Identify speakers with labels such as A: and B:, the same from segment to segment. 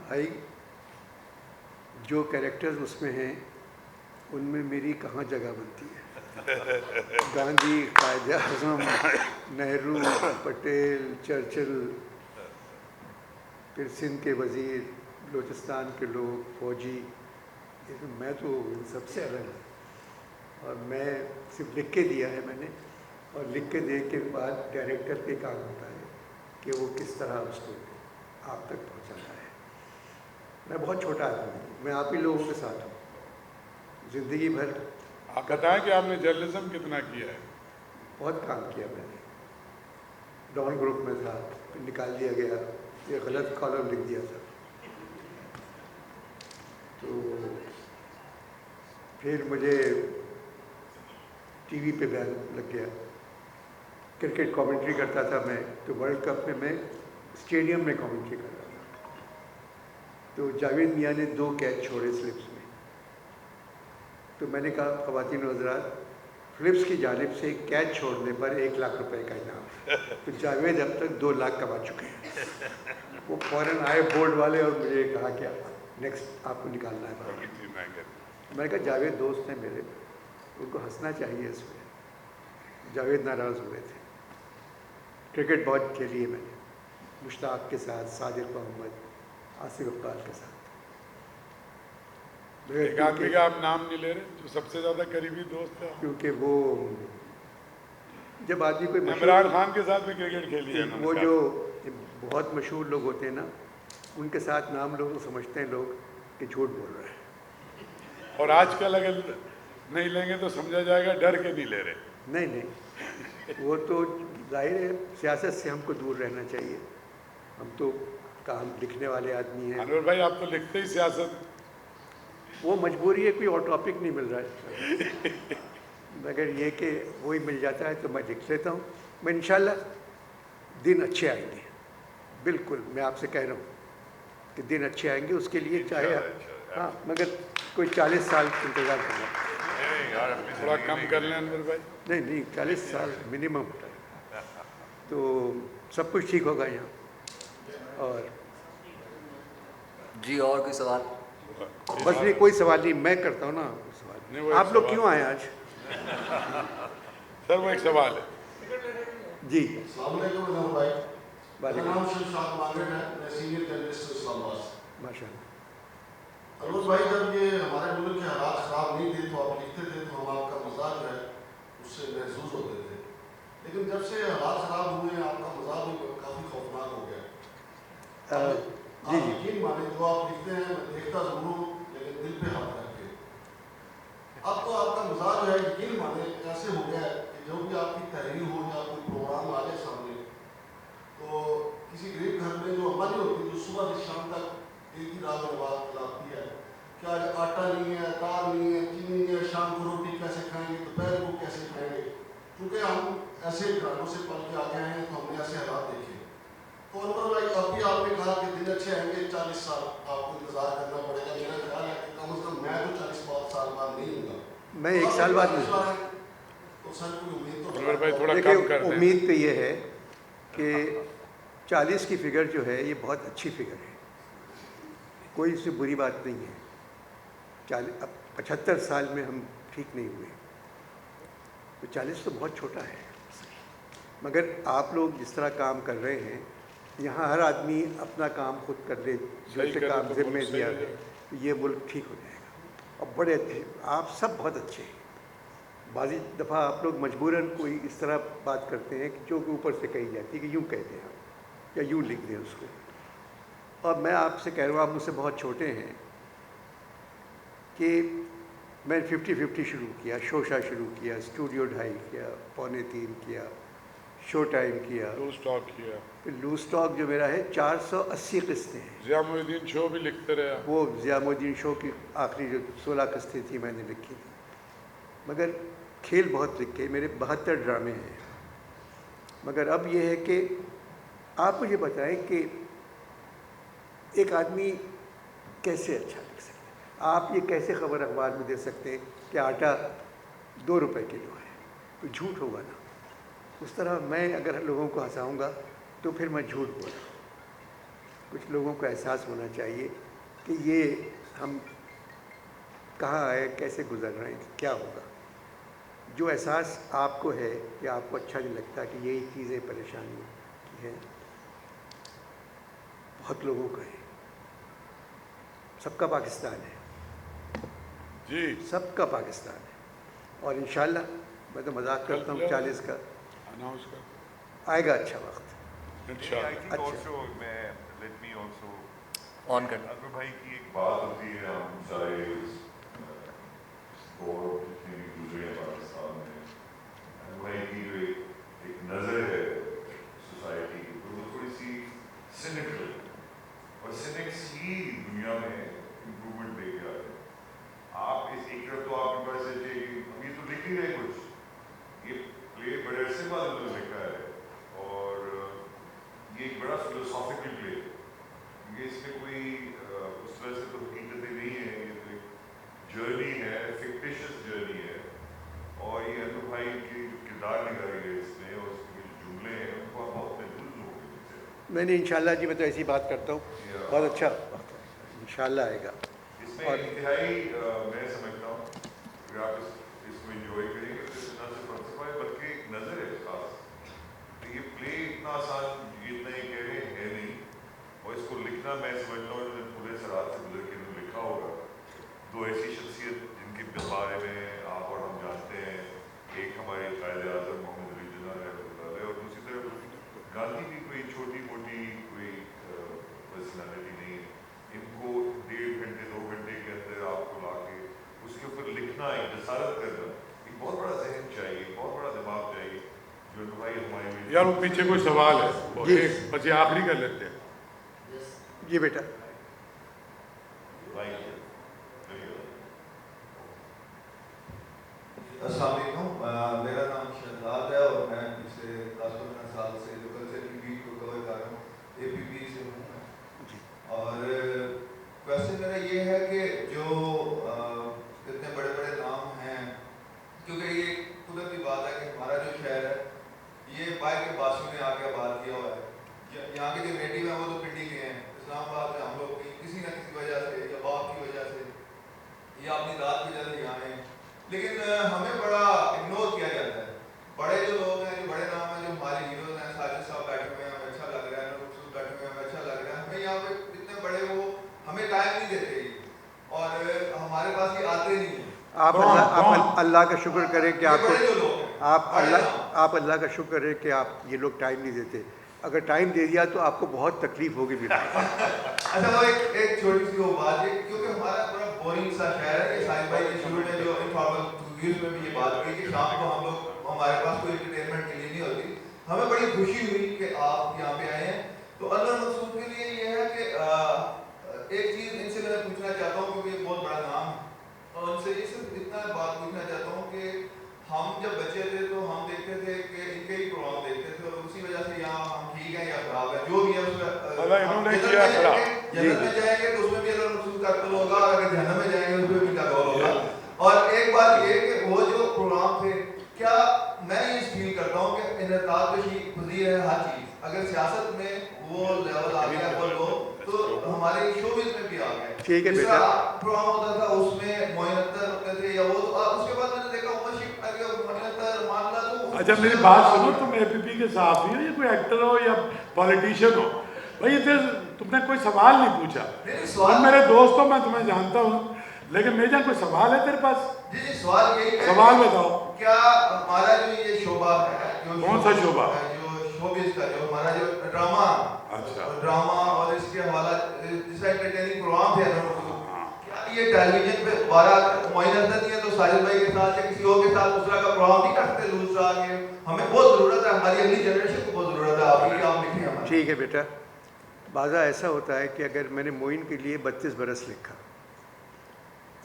A: भाई जो कैरेक्टर्स उसमें हैं उनमें मेरी कहाँ जगह बनती है। गांधी, कायद आज़म, नेहरू, पटेल, चर्चिल, फिर सिंध के वज़ीर, बलूचिस्तान के लोग, फौजी, मैं तो इन सबसे अलग हूँ। और मैं सिर्फ लिख के दिया है मैंने, और लिख के देने के बाद डायरेक्टर पे काम होता है कि वो किस तरह उसको आप तक पहुँचाना है। मैं बहुत छोटा आदमी हूँ, मैं आप ही लोगों के साथ हूँ ज़िंदगी भर।
B: आप बताएं कि आपने जर्नलिज्म कितना किया है?
A: बहुत काम किया मैंने। डॉन ग्रुप में था, फिर निकाल दिया गया, ये गलत कॉलम लिख दिया था, तो फिर मुझे टीवी पे बैन लग गया। क्रिकेट कमेंट्री करता था मैं, तो वर्ल्ड कप में मैं स्टेडियम में कमेंट्री कर रहा था, तो जावेद मियाँ ने 2 कैच छोड़े स्लिप्स में। तो मैंने कहा, ख़वातीन व हज़रात, फिलिप्स की जानिब से कैच छोड़ने पर 1 लाख रुपए का इनाम। तो जावेद अब तक 2 लाख कमा चुके हैं। वो फ़ौरन आए बोर्ड वाले और मुझे कहा कि नेक्स्ट आपको निकालना है। मैंने कहा जावेद दोस्त हैं मेरे, उनको हंसना चाहिए इसमें। जावेद नाराज़ हुए थे। क्रिकेट बहुत खेली है मैंने, मुश्ताक के साथ, सादिक मोहम्मद, आसिफ अब्बाल के साथ।
B: एक आदमी का आप नाम नहीं ले रहे जो सबसे ज़्यादा करीबी दोस्त है?
A: क्योंकि वो जब आदमी कोई
B: इमरान खान के साथ भी क्रिकेट खेली है
A: वो जो बहुत मशहूर लोग होते हैं ना, उनके साथ नाम लोग समझते हैं लोग कि झूठ बोल रहे हैं।
B: और आजकल अगर नहीं लेंगे तो समझा जाएगा डर के नहीं ले रहे।
A: नहीं नहीं, वो तो जाहिर है सियासत से हमको दूर रहना चाहिए। हम तो काम लिखने वाले आदमी हैं।
B: अनवर भाई, आप तो लिखते ही सियासत।
A: वो मजबूरी है, कोई और टॉपिक नहीं मिल रहा है। मगर ये कि वही मिल जाता है तो मैं लिख लेता हूँ। मैं इंशाल्लाह दिन अच्छे आएंगे, बिल्कुल मैं आपसे कह रहा हूँ कि दिन अच्छे आएंगे। उसके लिए चाहे हाँ, मगर कोई 40 साल इंतज़ार करना।
B: थोड़ा कम कर लें अनवर भाई।
A: नहीं नहीं, 40 साल मिनिमम होता है, तो सब कुछ ठीक होगा यहाँ। और
C: जी, और कोई सवाल?
A: बस नहीं, कोई सवाल नहीं, मैं करता हूँ ना सवाल। आप लोग क्यों आए आज?
B: सर वो एक सवाल है
A: जी।
D: मेरा नाम शमशाद मांगट है, मैं सीनियर जर्नलिस्ट इस्लामाबाद।
A: माशाअल्लाह।
D: अनवर भाई, जब ये हमारे मुल्क के हालात ख़राब नहीं थे तो आप लिखते थे, तो हम आपका मजाक जो है उससे महसूस होते थे। लेकिन जब से हालात ख़राब हुए आपका मजाक भी काफ़ी खौफनाक हो गया।
A: जी
D: आप यकीन माने, जो आप लिखते हैं मैं देखता ज़रूर हूँ, लेकिन दिल पे हाथ रख के। अब तो आपका मजाक जो है, यकीन माने, ऐसे हो गया है कि जो भी आपकी तहरीर हो या कोई प्रोग्राम आ जाए सामने, तो किसी गरीब घर में जो अम्मा नहीं होती, जो सुबह से शाम तक एक ही रात में बात खिलाती है कि आज आटा नहीं है, दाल नहीं है, चीनी नहीं है, शाम को रोटी कैसे खाएंगे, दोपहर को कैसे खाएंगे। क्योंकि हम ऐसे घरानों से पल के आ गए हैं, तो हमने ऐसे हालात देखे। तो अनवर भाई, अभी आपने कहा कि दिन अच्छे आएंगे, 40 साल आपको इंतजार करना पड़ेगा। मेरा ख्याल है कि कम से कम मैं तो 40 साल बाद नहीं हूँगा।
A: मैं 1 साल बाद नहीं।
D: तो सर कोई उम्मीद तो
B: अनवर भाई थोड़ा कम
A: देखिए,
B: कर दें।
A: उम्मीद तो ये है कि 40 की फिगर जो है ये बहुत अच्छी फिगर है, कोई इससे बुरी बात नहीं है। 75 साल में हम ठीक नहीं हुए, तो 40 तो बहुत छोटा है। मगर आप लोग जिस तरह काम कर रहे हैं, यहाँ हर आदमी अपना काम खुद कर ले, जो
B: सही
A: से
B: करे
A: काम
B: तो
A: जिम्मे
B: मुल्क
A: दिया
B: सही हो
A: है, तो ये मुल्क ठीक हो जाएगा। और बड़े अच्छे, आप सब बहुत अच्छे हैं। बाज़ी दफ़ा आप लोग मजबूरन कोई इस तरह बात करते हैं कि जो कि ऊपर से कही जाती है कि यूँ कहते हैं आप, या यूँ लिख दें उसको। और मैं आपसे कह रहा हूँ, आप मुझसे बहुत छोटे हैं, कि मैं 50-50 शुरू किया, शोशा शुरू किया, स्टूडियो 2.5 किया, 2.25 किया, शो टाइम किया,
B: लूज टॉक किया,
A: फिर लूज टॉक जो मेरा है 480 किस्तें हैं।
B: ज़ियामुद्दीन शो भी लिखते रहे।
A: वो ज़ियामुद्दीन शो की आखिरी जो 16 किस्तें थी मैंने लिखी थी। मगर खेल बहुत लिखे, मेरे 72 ड्रामे हैं। मगर अब ये है कि आप मुझे बताएं कि एक आदमी कैसे अच्छा लिख सकता है। आप ये कैसे खबर अखबार में दे सकते हैं कि आटा 2 रुपए किलो है, तो झूठ होगा ना। उस तरह मैं अगर लोगों को हंसाऊंगा तो फिर मैं झूठ बोल रहा हूँ। कुछ लोगों को एहसास होना चाहिए कि ये हम कहाँ आए, कैसे गुजर रहे हैं, क्या होगा। जो एहसास आपको है कि आपको अच्छा नहीं लगता कि यही चीज़ें परेशानी की हैं, बहुत लोगों का है। सबका पाकिस्तान है
B: जी,
A: सबका पाकिस्तान है। और इंशाल्लाह मैं तो मजाक करता हूँ 40 का
B: अनाउंस कर
A: आएगा अच्छा वक्त।
E: I
B: इंशाल्लाह।
E: think
A: अच्छा।
E: also let me also
C: on कर
E: अकबर भाई की एक बात होती है, हम सारे इस दौर जितने भी गुजरे हैं पाकिस्तान में, अकबर भाई की जो एक नज़र है सोसाइटी की, तो वो थोड़ी सी सिनिकल, और सिनिक्स ही दुनिया में इम्प्रूवमेंट लेके आते हैं। आप इस एक तरफ तो आपके पास है कि हम ये तो लिख ही रहे कुछ, ये प्ले बड़े अरसे बाद उन्होंने लिखा है, और ये एक बड़ा फिलोसॉफिकल प्ले, क्योंकि इसमें कोई उस तरह से तो हकीकतें नहीं है, ये तो एक जर्नी है, फिक्टिशियस जर्नी है। और ये अनु भाई की जो किरदार निकाली है इसमें, और उसके जो जुमले हैं, उनको आप बहुत महसूस होंगे मुझसे।
A: मैंने इंशाल्लाह जी, मैं तो ऐसी बात करता हूँ, बहुत अच्छा वक्त है, इंशाल्लाह आएगा।
E: इसमें
A: और
E: इंतहाई मैं समझता हूँ अगर आप इसको एंजॉय करेंगे तो इसमें न सिर्फ फलसफा है बल्कि एक नज़र है खास। तो ये प्ले इतना आसान जितना ये कह रहे हैं नहीं, और इसको लिखना मैं समझता हूँ उन्होंने पूरे सराहत से गुजर के उन्होंने लिखा होगा। दो ऐसी शख्सियत जिनके बारे में आप और हम जानते हैं, एक हमारे कायदे आज़म मोहम्मद अली जिन्ना रहमतुल्लाह अलैह, और दूसरी तरफ गांधी भी कोई छोटी मोटी कोई पर्सनालिटी नहीं है। इनको 1.5 घंटे 2 घंटे के अंदर आपको ला के उसके ऊपर लिखना, एक जसारत करना, एक बहुत बड़ा जहन चाहिए, बहुत बड़ा दिमाग चाहिए, जो भाई हमारे लिए
B: यार वो पीछे कोई सवाल है, वो
A: जी।
B: एक बच्चे आखिरी कर लेते हैं।
A: जी बेटा,
E: भाई
F: अस्सलाम वालेकुम, मेरा नाम शहजाद है और मैं पिछले 10-15 साल से लोकल से वीक को कवर कर रहा हूँ, APP से हूँ मैं। और क्वेश्चन मेरा ये है कि जो इतने बड़े बड़े नाम हैं, क्योंकि ये कुदरती बात है कि हमारा जो शहर है ये बाहर के बासियों ने आके आबाद किया हुआ है। यहाँ के जो नेटिव हैं वो तो पिंडी के हैं, इस्लामाबाद में हम लोग किसी न किसी वजह से या बाप की वजह से या अपनी रात की वजह से यहाँ हैं, लेकिन हमें बड़ा इग्नोर किया जाता है। बड़े जो लोग हैं, जो बड़े नाम हैं, जो हमारे हीरोज हैं, साजिद साहब बैठे हुए हैं, हमें अच्छा लग रहा है, नूर बैठे हुए हैं, हमें अच्छा लग रहा है, हमें यहाँ पे इतने बड़े वो हमें टाइम नहीं देते और हमारे पास ये आते नहीं है।
A: आप अल्लाह का शुक्र करें कि
F: ये
A: आपको,
F: बड़े जो लोग हैं,
A: आप अल्लाह का शुक्र करें कि आप ये लोग टाइम नहीं देते। अगर टाइम दे दिया तो आपको बहुत तकलीफ होगी भी।
F: अच्छा वो एक छोटी सी वो बात है, क्योंकि हमारा पूरा बोरिंग सा शहर है। ये साहिब भाई ने शुरू में जो इनफॉर्मल न्यूज़ में भी ये बात की कि शाम को हम लोग, हमारे पास कोई एंटरटेनमेंट के लिए नहीं होती। हमें बड़ी खुशी हुई कि आप यहाँ पे आए हैं। तो अनवर मकसूद के लिए ये है कि एक चीज़ इनसे मैं पूछना चाहता हूँ, क्योंकि ये बहुत बड़ा नाम है, और उनसे ये सिर्फ इतना बात पूछना चाहता हूँ कि हम जब बच्चे थे तो हम देखते थे कि इनके ही प्रोग्राम देखते थे, और उसी वजह से यहाँ हम ठीक है या खराब है, जो भी है
B: इन्होंने किया खराब।
F: जन्नत में जाएंगे तो उसमें भी अगर महसूस का कल होगा, और अगर जहन्नम में जाएंगे उसमें भी का कल होगा। और एक बात ये कि वो जो प्रोग्राम थे, क्या मैं ये फील करता हूँ कि इनकाद पज़ीर है हर चीज़। अगर सियासत में वो लेवल आ गया तो हमारे शोबिज़ में भी आ गया।
A: ठीक है बेटा।
F: प्रोग्राम होता था उसमें मोइन अख्तर होते थे या वो, तो उसके बाद मैंने देखा उमरशिप आ गया, मोइन अख्तर मामला तो।
B: अच्छा मेरी बात सुनो, तुम APP के साथ ही हो या कोई एक्टर हो या पॉलिटिशियन हो, भाई ये तुमने कोई सवाल नहीं पूछा। तुम मेरे दोस्त हो, मैं तुम्हें जानता हूँ, लेकिन मेजर कोई सवाल है तेरे पास?
F: जी सवाल यही है,
B: सवाल बताओ।
F: क्या हमारा जो ये शोबा है, जो
B: कौन सा शोबा?
F: जो शोबिज़ का जो हमारा जो ड्रामा,
B: अच्छा
F: ड्रामा और इसके हवाला जिस एंटरटेनिंग प्रोग्राम थे, क्या ये टेलीविजन पे 12 महीने तक नहीं है तो साजिद भाई के साथ या किसी और के साथ दूसरा का प्रोग्राम नहीं करते दूसरा के? हमें बहुत ज़रूरत है, हमारी अगली जनरेशन को बहुत ज़रूरत है आपकी, आप लिखें हमारे।
A: ठीक है बेटा। बाज़ा ऐसा होता है कि अगर मैंने मोइन के लिए 32 बरस लिखा,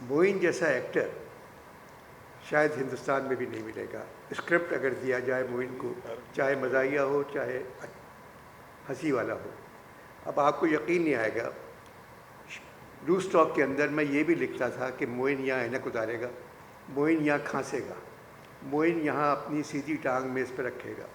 A: मोइन जैसा एक्टर शायद हिंदुस्तान में भी नहीं मिलेगा। स्क्रिप्ट अगर दिया जाए मोइन को, चाहे मज़ाहिया हो चाहे हंसी वाला हो, अब आपको यकीन नहीं आएगा, लूज टॉक के अंदर मैं ये भी लिखता था कि मोइन यहाँ ऐनक उतारेगा, मोइन यहाँ खांसेगा, मोइन यहाँ अपनी सीधी टांग मेज़ पर रखेगा,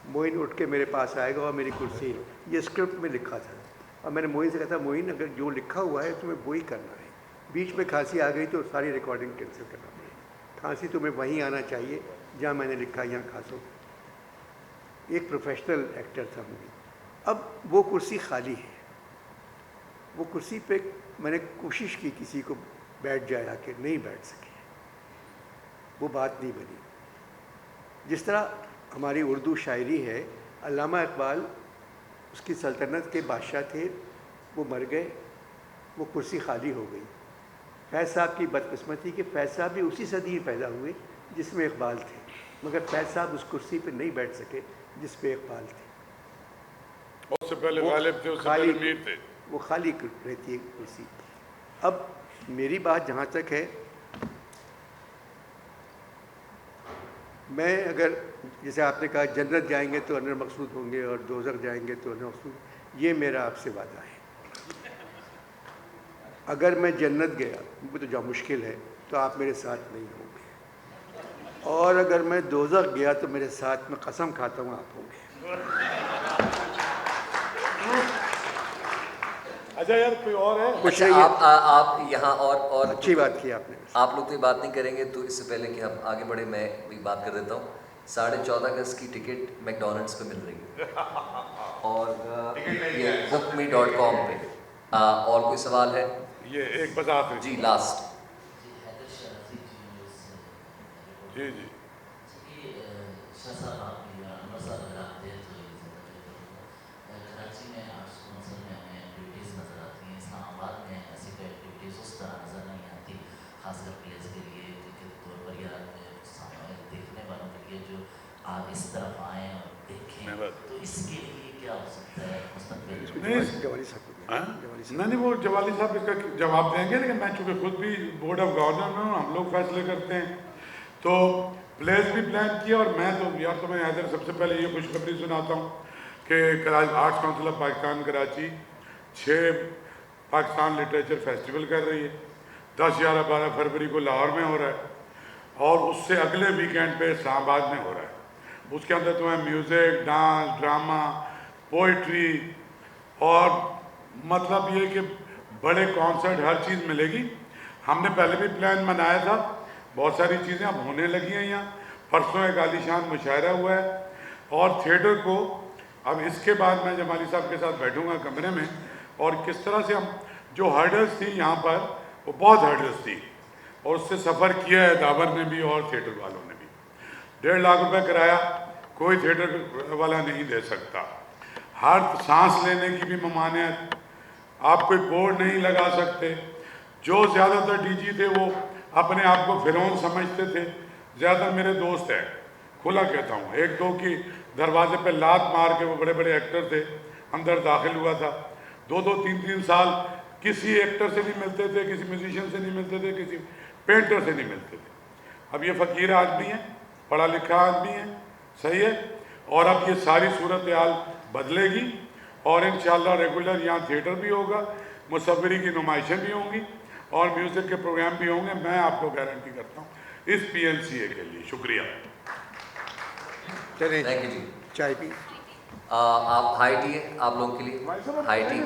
A: मोइन उठ के मेरे पास आएगा और मेरी कुर्सी, ये स्क्रिप्ट में लिखा था। और मैंने मोइन से कहा था, मोइन अगर जो लिखा हुआ है तुम्हें वही करना है, बीच में खांसी आ गई तो सारी रिकॉर्डिंग कैंसिल करना पड़ेगी, खांसी तुम्हें वहीं आना चाहिए जहाँ मैंने लिखा, यहाँ खांसो। एक प्रोफेशनल एक्टर था मोइन। अब वो कुर्सी खाली है, वो कुर्सी पे मैंने कोशिश की किसी को बैठ जाए आके, नहीं बैठ सके, वो बात नहीं बनी। जिस तरह हमारी उर्दू शायरी है, अल्लामा इकबाल उसकी सल्तनत के बादशाह थे, वो मर गए, वो कुर्सी खाली हो गई। फैज़ साहब की बदकिस्मती कि फैज़ साहब भी उसी सदी पैदा हुए जिसमें इकबाल थे, मगर फैज़ साहब उस कुर्सी पे नहीं बैठ सके जिस पे इकबाल थे।
B: उससे पहले गालिब थे, उससे पहले मीर थे।
A: वो खाली रहती है कुर्सी। अब मेरी बात जहाँ तक है, मैं अगर जैसे आपने कहा जन्नत जाएंगे तो अनवर मकसूद होंगे और दोज़ख जाएंगे तो अनवर मकसूद, ये मेरा आपसे वादा है। अगर मैं जन्नत गया, वो तो जो मुश्किल है, तो आप मेरे साथ नहीं होंगे, और अगर मैं दोज़ख गया तो मेरे साथ में कसम खाता हूँ आप होंगे।
B: अच्छा यार, कोई और है?
A: कुछ
C: अच्छा,
A: नहीं है।
C: आप यहाँ और
A: अच्छी बात की आपने।
C: आप लोग तो ये बात नहीं करेंगे, तो इससे पहले कि हम आगे बढ़े मैं भी बात कर देता हूँ। 14.5 अगस्त की टिकट मैकडोनल्ड्स पे मिल रही है और ये bookme.com पे। और कोई सवाल है?
B: ये एक बस आखिरी
C: जी, लास्ट।
B: जी जी
G: इस तरफ आए और देखें, तो इसके लिए क्या हो सकता है मुस्तकबिल?
A: जवाली साहब को दिया।
B: हाँ?
A: जवाली साहब।
B: नहीं, वो जवाली साहब इसका जवाब देंगे, लेकिन मैं चूँकि खुद भी बोर्ड ऑफ गवर्नर में हूँ, हम लोग फैसले करते हैं, तो प्लेस भी प्लान किया। और मैं तो यार तुम्हें हैदर सबसे पहले ये खुशखबरी सुनाता हूँ कि arts council of Pakistan Karachi 6 Pakistan literature festival कर रही है। 10, 11, 12 फरवरी को लाहौर में हो रहा है और उससे अगले वीकेंड पे इस्लामाबाद में हो रहा है। उसके अंदर तुम्हें म्यूज़िक, डांस, ड्रामा, पोइट्री और मतलब ये कि बड़े कॉन्सर्ट, हर चीज़ मिलेगी। हमने पहले भी प्लान बनाया था, बहुत सारी चीज़ें अब होने लगी हैं यहाँ। परसों एक आलीशान मुशायरा हुआ है और थिएटर को अब इसके बाद मैं जमाली साहब के साथ बैठूंगा कमरे में, और किस तरह से हम जो हर्डल्स थी यहाँ पर, वो बहुत हर्डल्स थी और उससे सफ़र किया है दावर ने भी और थिएटर वालों ने भी। 1.5 लाख रुपए किराया कोई थिएटर वाला नहीं दे सकता। हर सांस लेने की भी ममानियत, आप कोई बोर्ड नहीं लगा सकते। जो ज़्यादातर डीजी थे वो अपने आप को फिरौन समझते थे। ज़्यादातर मेरे दोस्त हैं, खुला कहता हूँ, 1-2 की दरवाजे पे लात मार के, वो बड़े बड़े एक्टर थे, अंदर दाखिल हुआ था। 2-2, 3-3 साल किसी एक्टर से नहीं मिलते थे, किसी म्यूजिशियन से नहीं मिलते थे, किसी पेंटर से नहीं मिलते थे। अब ये फ़कीर आदमी है, पढ़ा लिखा आदमी है, सही है। और अब ये सारी सूरत हाल बदलेगी और इंशाअल्लाह रेगुलर यहाँ थिएटर भी होगा, मुसव्विरी की नुमाइशें भी होंगी और म्यूज़िक के प्रोग्राम भी होंगे। मैं आपको गारंटी करता हूँ इस PNCA के लिए। शुक्रिया।
A: चलिए
C: थैंक यू जी।
A: चाय पी।
C: आप हाई टी है आप लोगों के लिए, हाई टी